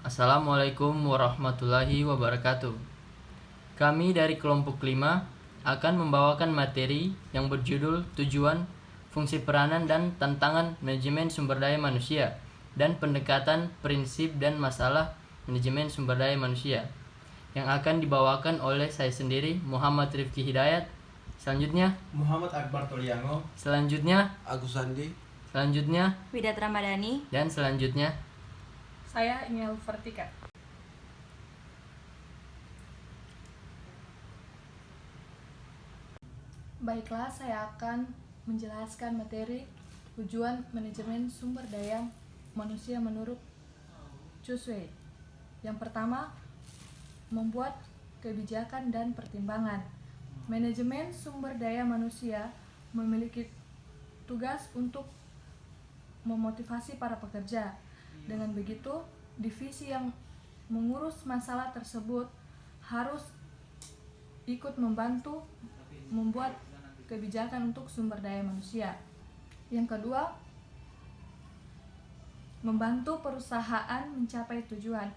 Assalamualaikum warahmatullahi wabarakatuh. Kami dari kelompok 5 akan membawakan materi yang berjudul Tujuan, Fungsi Peranan dan Tantangan Manajemen Sumber Daya Manusia dan Pendekatan Prinsip dan Masalah Manajemen Sumber Daya Manusia, yang akan dibawakan oleh saya sendiri, Muhammad Rifki Hidayat. Selanjutnya Muhammad Akbar Toliango. Selanjutnya Agus Sandi. Selanjutnya Widat Ramadhani. Dan selanjutnya Saya Ingel Vertika. Baiklah, saya akan menjelaskan materi tujuan manajemen sumber daya manusia menurut Chusway. Yang pertama, membuat kebijakan dan pertimbangan. Manajemen sumber daya manusia memiliki tugas untuk memotivasi para pekerja. Dengan begitu, divisi yang mengurus masalah tersebut harus ikut membantu membuat kebijakan untuk sumber daya manusia. Yang kedua, membantu perusahaan mencapai tujuan.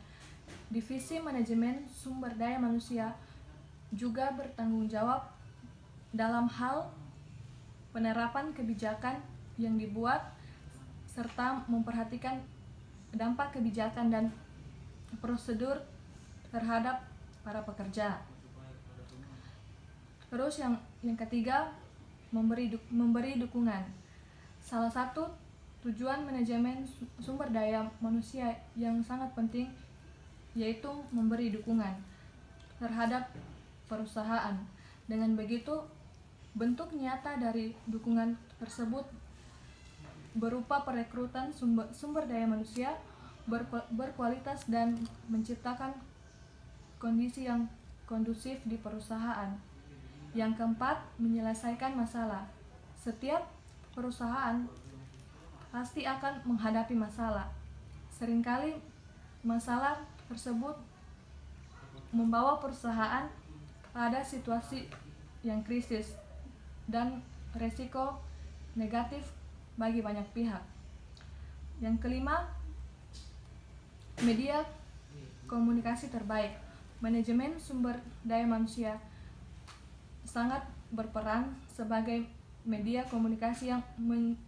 Divisi manajemen sumber daya manusia juga bertanggung jawab dalam hal penerapan kebijakan yang dibuat serta memperhatikan dampak kebijakan dan prosedur terhadap para pekerja. Terus yang ketiga, memberi dukungan. Salah satu tujuan manajemen sumber daya manusia yang sangat penting yaitu memberi dukungan terhadap perusahaan. Dengan begitu, bentuk nyata dari dukungan tersebut berupa perekrutan sumber daya manusia berkualitas dan menciptakan kondisi yang kondusif di perusahaan. Yang keempat, menyelesaikan masalah. Setiap perusahaan pasti akan menghadapi masalah. Seringkali masalah tersebut membawa perusahaan pada situasi yang krisis dan resiko negatif bagi banyak pihak. Yang kelima, media komunikasi terbaik. Manajemen sumber daya manusia sangat berperan sebagai media komunikasi yang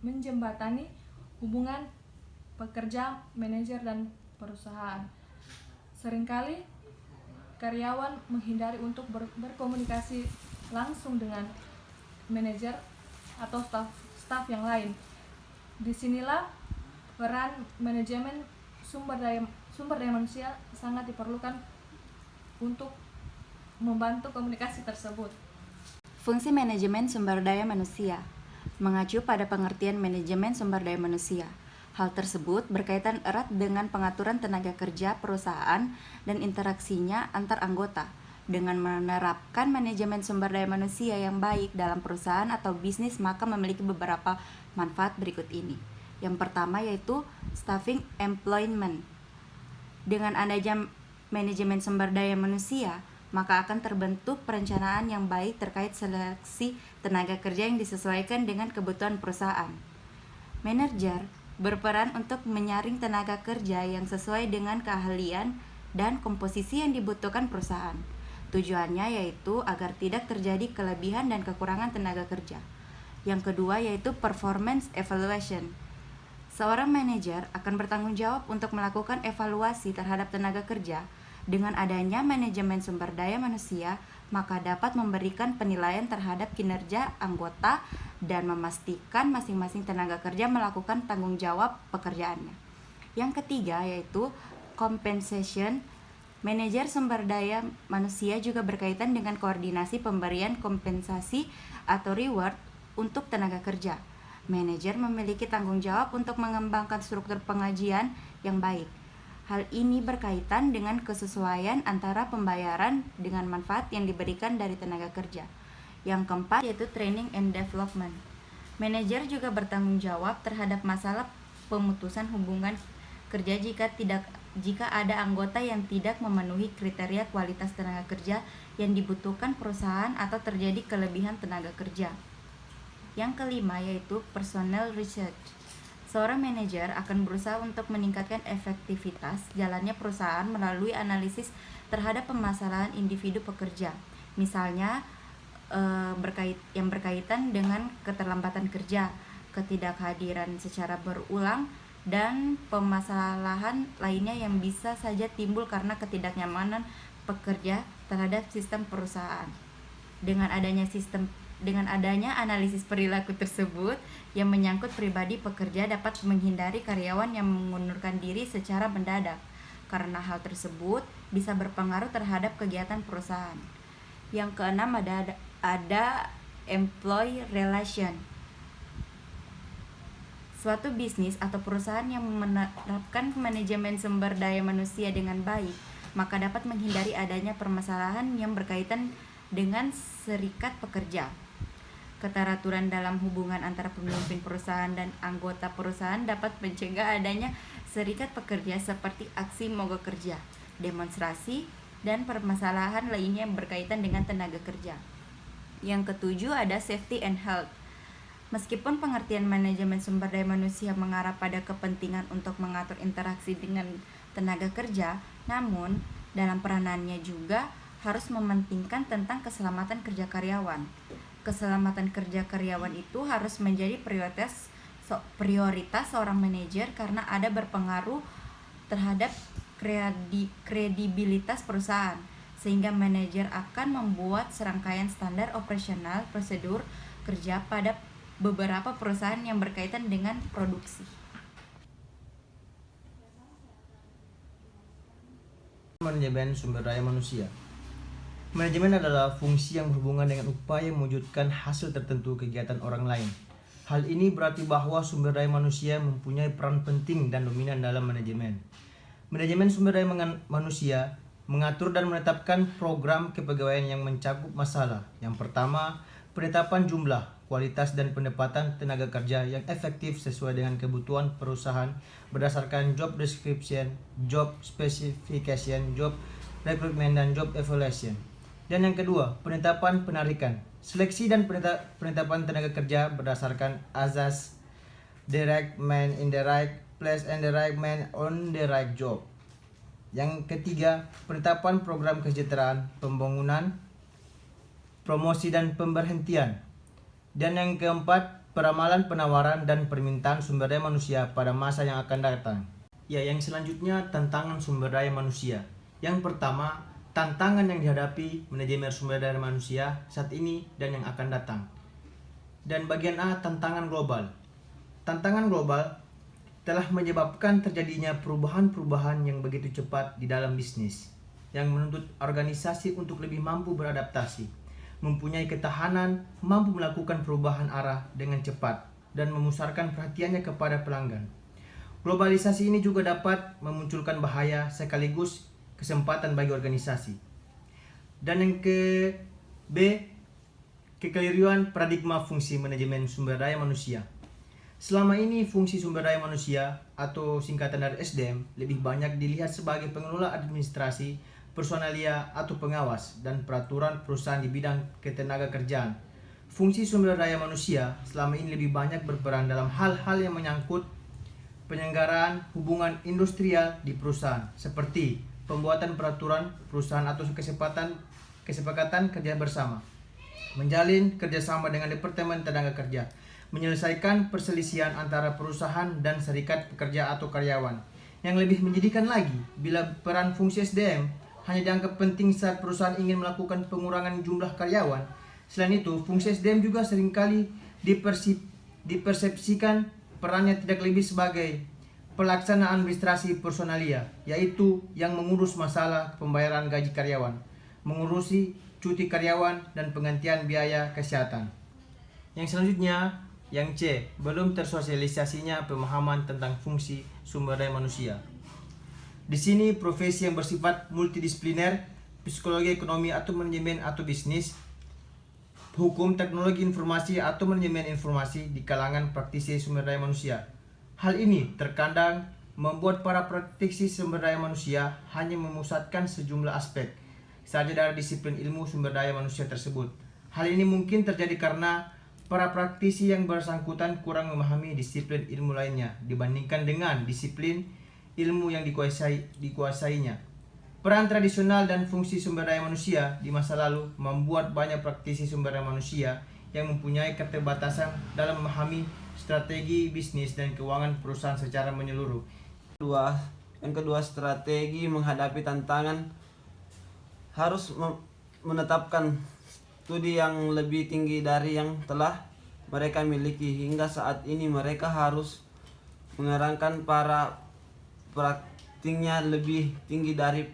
menjembatani hubungan pekerja, manajer, dan perusahaan. Seringkali karyawan menghindari untuk berkomunikasi langsung dengan manajer atau staf yang lain. Disinilah peran manajemen sumber daya manusia sangat diperlukan untuk membantu komunikasi tersebut. Fungsi manajemen sumber daya manusia mengacu pada pengertian manajemen sumber daya manusia. Hal tersebut berkaitan erat dengan pengaturan tenaga kerja perusahaan dan interaksinya antar anggota. Dengan menerapkan manajemen sumber daya manusia yang baik dalam perusahaan atau bisnis, maka memiliki beberapa manfaat berikut ini. Yang pertama yaitu staffing employment. Dengan adanya manajemen sumber daya manusia, maka akan terbentuk perencanaan yang baik terkait seleksi tenaga kerja yang disesuaikan dengan kebutuhan perusahaan. Manajer berperan untuk menyaring tenaga kerja yang sesuai dengan keahlian dan komposisi yang dibutuhkan perusahaan. Tujuannya yaitu agar tidak terjadi kelebihan dan kekurangan tenaga kerja. Yang kedua yaitu performance evaluation. Seorang manajer akan bertanggung jawab untuk melakukan evaluasi terhadap tenaga kerja. Dengan adanya manajemen sumber daya manusia, maka dapat memberikan penilaian terhadap kinerja anggota dan memastikan masing-masing tenaga kerja melakukan tanggung jawab pekerjaannya. Yang ketiga yaitu compensation. Manajer sumber daya manusia juga berkaitan dengan koordinasi pemberian kompensasi atau reward untuk tenaga kerja. Manajer memiliki tanggung jawab untuk mengembangkan struktur pengajian yang baik. Hal ini berkaitan dengan kesesuaian antara pembayaran dengan manfaat yang diberikan dari tenaga kerja. Yang keempat yaitu training and development. Manajer juga bertanggung jawab terhadap masalah pemutusan hubungan kerja jika ada anggota yang tidak memenuhi kriteria kualitas tenaga kerja yang dibutuhkan perusahaan atau terjadi kelebihan tenaga kerja. Yang kelima yaitu personnel research. Seorang manajer akan berusaha untuk meningkatkan efektivitas jalannya perusahaan melalui analisis terhadap permasalahan individu pekerja, misalnya yang berkaitan dengan keterlambatan kerja, ketidakhadiran secara berulang, dan permasalahan lainnya yang bisa saja timbul karena ketidaknyamanan pekerja terhadap sistem perusahaan. Dengan adanya analisis perilaku tersebut yang menyangkut pribadi pekerja dapat menghindari karyawan yang mengundurkan diri secara mendadak, karena hal tersebut bisa berpengaruh terhadap kegiatan perusahaan. Yang keenam ada employee relation. Suatu bisnis atau perusahaan yang menerapkan manajemen sumber daya manusia dengan baik, maka dapat menghindari adanya permasalahan yang berkaitan dengan serikat pekerja. Keteraturan dalam hubungan antara pemimpin perusahaan dan anggota perusahaan dapat mencegah adanya serikat pekerja seperti aksi mogok kerja, demonstrasi, dan permasalahan lainnya yang berkaitan dengan tenaga kerja. Yang ketujuh ada safety and health. Meskipun pengertian manajemen sumber daya manusia mengarah pada kepentingan untuk mengatur interaksi dengan tenaga kerja, namun dalam peranannya juga harus mementingkan tentang keselamatan kerja karyawan. Keselamatan kerja karyawan itu harus menjadi prioritas seorang manajer karena ada berpengaruh terhadap kredibilitas perusahaan, sehingga manajer akan membuat serangkaian standar operasional prosedur kerja pada beberapa perusahaan yang berkaitan dengan produksi. Manajemen sumber daya manusia. Manajemen adalah fungsi yang berhubungan dengan upaya mewujudkan hasil tertentu kegiatan orang lain. Hal ini berarti bahwa sumber daya manusia mempunyai peran penting dan dominan dalam manajemen. Manajemen sumber daya manusia mengatur dan menetapkan program kepegawaian yang mencakup masalah. Yang pertama, penetapan jumlah, kualitas, dan pendapatan tenaga kerja yang efektif sesuai dengan kebutuhan perusahaan berdasarkan job description, job specification, job recruitment, dan job evaluation. Dan yang kedua, penetapan penarikan, seleksi dan penetapan tenaga kerja berdasarkan azas the right man in the right place and the right man on the right job. Yang ketiga, penetapan program kesejahteraan, pembangunan, promosi, dan pemberhentian. Dan yang keempat, peramalan penawaran dan permintaan sumber daya manusia pada masa yang akan datang. Ya, yang selanjutnya tantangan sumber daya manusia. Yang pertama, tantangan yang dihadapi manajemen sumber daya manusia saat ini dan yang akan datang. Dan bagian A, tantangan global. Tantangan global telah menyebabkan terjadinya perubahan-perubahan yang begitu cepat di dalam bisnis, yang menuntut organisasi untuk lebih mampu beradaptasi, mempunyai ketahanan, mampu melakukan perubahan arah dengan cepat, dan memusarkan perhatiannya kepada pelanggan. Globalisasi ini juga dapat memunculkan bahaya sekaligus kesempatan bagi organisasi. Dan yang ke B, kekeliruan paradigma fungsi manajemen sumber daya manusia. Selama ini fungsi sumber daya manusia atau singkatan dari SDM lebih banyak dilihat sebagai pengelola administrasi, personalia atau pengawas dan peraturan perusahaan di bidang ketenaga kerjaan. Fungsi sumber daya manusia selama ini lebih banyak berperan dalam hal-hal yang menyangkut penyelenggaraan hubungan industrial di perusahaan, seperti pembuatan peraturan perusahaan atau kesepakatan kerja bersama, menjalin kerjasama dengan Departemen Tenaga Kerja, menyelesaikan perselisihan antara perusahaan dan serikat pekerja atau karyawan. Yang lebih menyedihkan lagi, bila peran fungsi SDM hanya dianggap penting saat perusahaan ingin melakukan pengurangan jumlah karyawan. Selain itu, fungsi SDM juga seringkali dipersepsikan perannya tidak lebih sebagai pelaksana administrasi personalia, yaitu yang mengurus masalah pembayaran gaji karyawan, mengurusi cuti karyawan, dan penggantian biaya kesehatan. Yang selanjutnya, yang C, belum tersosialisasinya pemahaman tentang fungsi sumber daya manusia. Di sini profesi yang bersifat multidisipliner, psikologi, ekonomi atau manajemen atau bisnis, hukum, teknologi informasi atau manajemen informasi di kalangan praktisi sumber daya manusia. Hal ini terkadang membuat para praktisi sumber daya manusia hanya memusatkan sejumlah aspek saja dari disiplin ilmu sumber daya manusia tersebut. Hal ini mungkin terjadi karena Para praktisi yang bersangkutan kurang memahami disiplin ilmu lainnya dibandingkan dengan disiplin ilmu yang dikuasainya. Peran tradisional dan fungsi sumber daya manusia di masa lalu membuat banyak praktisi sumber daya manusia yang mempunyai keterbatasan dalam memahami strategi bisnis dan keuangan perusahaan secara menyeluruh. Yang kedua, strategi menghadapi tantangan harus menetapkan studi yang lebih tinggi dari yang telah mereka miliki. Hingga saat ini mereka harus mengerahkan para praktiknya lebih tinggi dari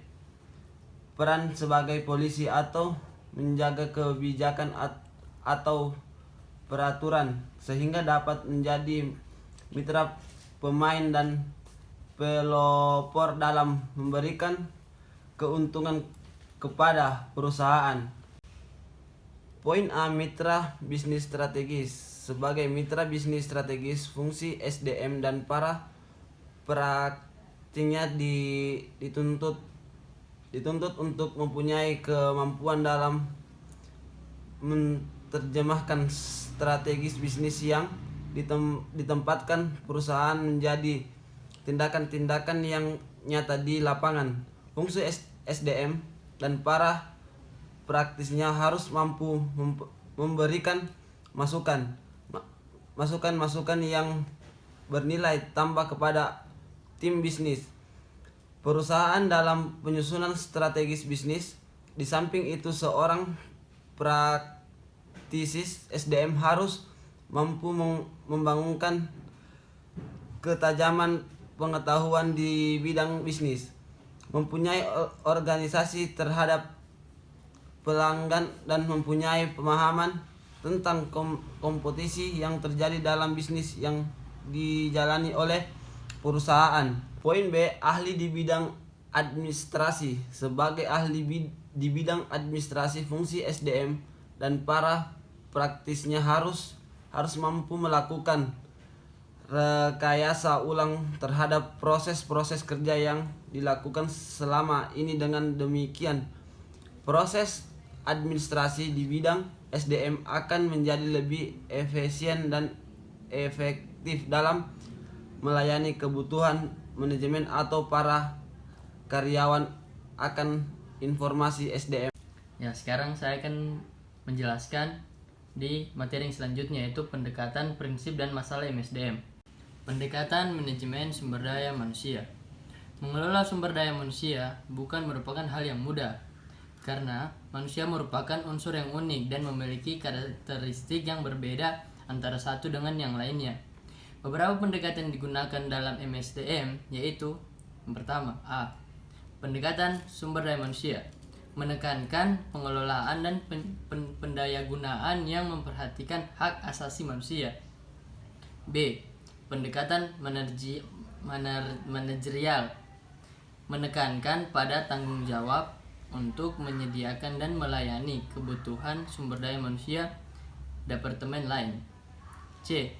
peran sebagai polisi atau menjaga kebijakan atau peraturan, sehingga dapat menjadi mitra pemain dan pelopor dalam memberikan keuntungan kepada perusahaan. Poin A, mitra bisnis strategis. Sebagai mitra bisnis strategis, fungsi SDM dan para praktiknya dituntut untuk mempunyai kemampuan dalam menerjemahkan strategis bisnis yang ditempatkan perusahaan menjadi tindakan-tindakan yang nyata di lapangan. Fungsi SDM dan para praktisnya harus mampu memberikan masukan yang bernilai tambah kepada tim bisnis perusahaan dalam penyusunan strategis bisnis. Di samping itu, seorang praktisi SDM harus mampu membangunkan ketajaman pengetahuan di bidang bisnis, mempunyai organisasi terhadap pelanggan, dan mempunyai pemahaman tentang kompetisi yang terjadi dalam bisnis yang dijalani oleh perusahaan. Poin B, ahli di bidang administrasi. Sebagai ahli di bidang administrasi, fungsi SDM dan para praktisnya harus mampu melakukan rekayasa ulang terhadap proses-proses kerja yang dilakukan selama ini. Dengan demikian, proses administrasi di bidang SDM akan menjadi lebih efisien dan efektif dalam melayani kebutuhan manajemen atau para karyawan akan informasi SDM. Ya, sekarang saya akan menjelaskan di materi yang selanjutnya, yaitu pendekatan prinsip dan masalah MSDM. Pendekatan manajemen sumber daya manusia. Mengelola sumber daya manusia bukan merupakan hal yang mudah, karena manusia merupakan unsur yang unik dan memiliki karakteristik yang berbeda antara satu dengan yang lainnya. Beberapa pendekatan digunakan dalam MSDM yaitu: yang pertama, A. Pendekatan sumber daya manusia, menekankan pengelolaan dan pendayagunaan yang memperhatikan hak asasi manusia. B. Pendekatan manajerial, menekankan pada tanggung jawab untuk menyediakan dan melayani kebutuhan sumber daya manusia departemen lain. C.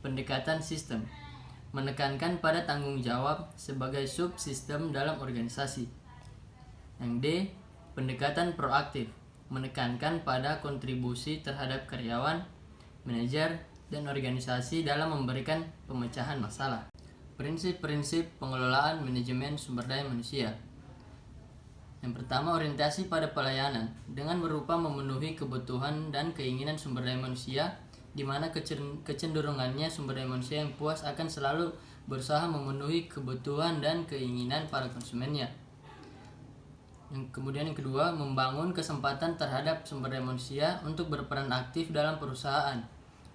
Pendekatan sistem, menekankan pada tanggung jawab sebagai subsistem dalam organisasi. Yang D. Pendekatan proaktif, menekankan pada kontribusi terhadap karyawan, manajer, dan organisasi dalam memberikan pemecahan masalah. Prinsip-prinsip pengelolaan manajemen sumber daya manusia. Yang pertama, orientasi pada pelayanan dengan berupa memenuhi kebutuhan dan keinginan sumber daya manusia, di mana kecenderungannya sumber daya manusia yang puas akan selalu berusaha memenuhi kebutuhan dan keinginan para konsumennya. Kemudian yang kedua, membangun kesempatan terhadap sumber daya manusia untuk berperan aktif dalam perusahaan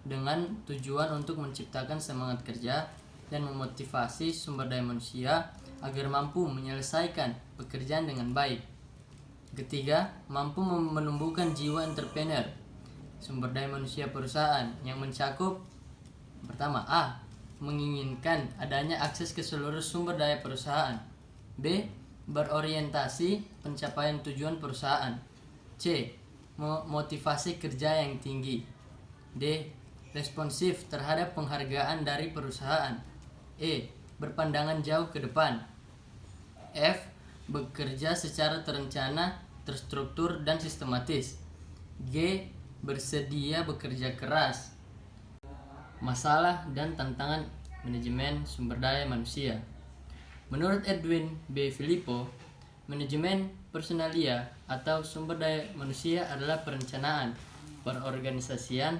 dengan tujuan untuk menciptakan semangat kerja dan memotivasi sumber daya manusia agar mampu menyelesaikan pekerjaan dengan baik. Ketiga, mampu menumbuhkan jiwa entrepreneur sumber daya manusia perusahaan yang mencakup: pertama, A. Menginginkan adanya akses ke seluruh sumber daya perusahaan. B. Berorientasi pencapaian tujuan perusahaan. C. Motivasi kerja yang tinggi. D. Responsif terhadap penghargaan dari perusahaan. E. Berpandangan jauh ke depan. F. Bekerja secara terencana, terstruktur, dan sistematis. G. Bersedia bekerja keras. masalah dan tantangan manajemen sumber daya manusia. Menurut Edwin B. Filippo, manajemen personalia atau sumber daya manusia adalah perencanaan, perorganisasian,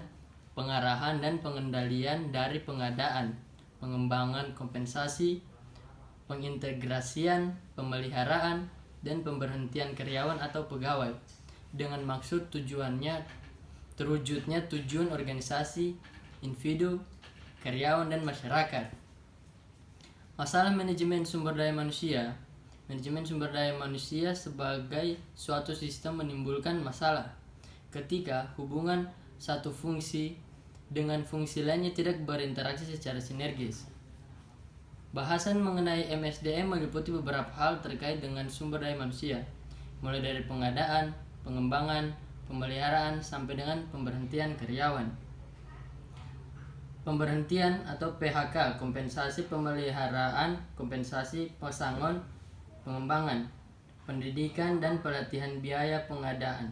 pengarahan dan pengendalian dari pengadaan, pengembangan kompensasi, pengintegrasian, pemeliharaan, dan pemberhentian karyawan atau pegawai dengan maksud terwujudnya tujuan organisasi, individu, karyawan, dan masyarakat. Masalah manajemen sumber daya manusia. Manajemen sumber daya manusia sebagai suatu sistem menimbulkan masalah ketika hubungan satu fungsi dengan fungsi lainnya tidak berinteraksi secara sinergis. Bahasan mengenai MSDM meliputi beberapa hal terkait dengan sumber daya manusia, mulai dari pengadaan, pengembangan, pemeliharaan, sampai dengan pemberhentian karyawan. Pemberhentian atau PHK, kompensasi pemeliharaan, kompensasi pesangon, pengembangan, pendidikan dan pelatihan biaya pengadaan.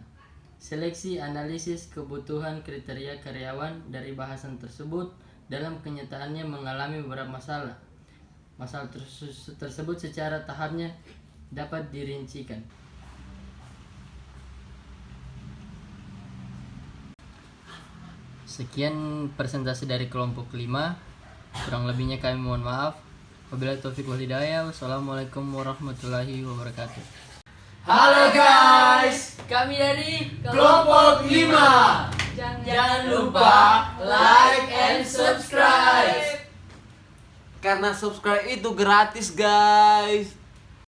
Seleksi analisis kebutuhan kriteria karyawan dari bahasan tersebut dalam kenyataannya mengalami beberapa masalah. Masalah tersebut secara tahapnya dapat dirincikan. Sekian presentasi dari kelompok 5. Kurang lebihnya kami mohon maaf. Wabillahi taufiq wal hidayah. Wassalamualaikum warahmatullahi wabarakatuh. Halo guys, Kami dari kelompok 5. Jangan lupa like and subscribe. Karena subscribe itu gratis guys.